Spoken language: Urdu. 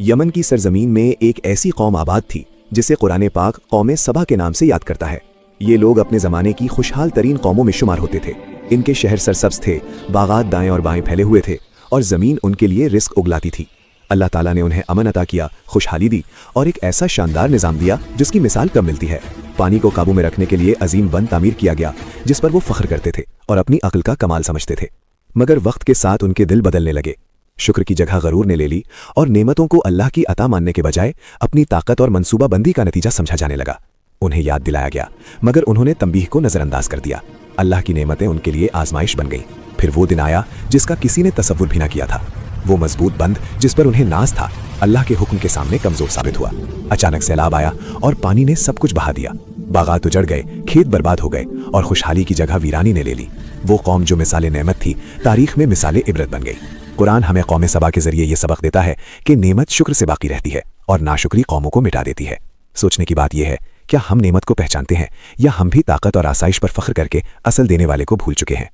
یمن کی سرزمین میں ایک ایسی قوم آباد تھی جسے قرآن پاک قوم سبا کے نام سے یاد کرتا ہے۔ یہ لوگ اپنے زمانے کی خوشحال ترین قوموں میں شمار ہوتے تھے۔ ان کے شہر سرسبز تھے، باغات دائیں اور بائیں پھیلے ہوئے تھے اور زمین ان کے لیے رزق اگلاتی تھی۔ اللہ تعالیٰ نے انہیں امن عطا کیا، خوشحالی دی اور ایک ایسا شاندار نظام دیا جس کی مثال کم ملتی ہے۔ پانی کو قابو میں رکھنے کے لیے عظیم بند تعمیر کیا گیا جس پر وہ فخر کرتے تھے اور اپنی عقل کا کمال سمجھتے تھے، مگر وقت کے ساتھ ان کے دل بدلنے لگے۔ شکر کی جگہ غرور نے لے لی اور نعمتوں کو اللہ کی عطا ماننے کے بجائے اپنی طاقت اور منصوبہ بندی کا نتیجہ سمجھا جانے لگا۔ انہیں یاد دلایا گیا مگر انہوں نے تنبیہ کو نظر انداز کر دیا۔ اللہ کی نعمتیں ان کے لیے آزمائش بن گئیں۔ پھر وہ دن آیا جس کا کسی نے تصور بھی نہ کیا تھا۔ وہ مضبوط بند جس پر انہیں ناز تھا اللہ کے حکم کے سامنے کمزور ثابت ہوا۔ اچانک سیلاب آیا اور پانی نے سب کچھ بہا دیا۔ باغات اجڑ گئے، کھیت برباد ہو گئے اور خوشحالی کی جگہ ویرانی نے لے لی۔ وہ قوم جو مثال نعمت تھی تاریخ میں مثال عبرت بن گئی۔ قرآن ہمیں قوم سبا کے ذریعے یہ سبق دیتا ہے کہ نعمت شکر سے باقی رہتی ہے اور ناشکری قوموں کو مٹا دیتی ہے۔ سوچنے کی بات یہ ہے، کیا ہم نعمت کو پہچانتے ہیں یا ہم بھی طاقت اور آسائش پر فخر کر کے اصل دینے والے کو بھول چکے ہیں؟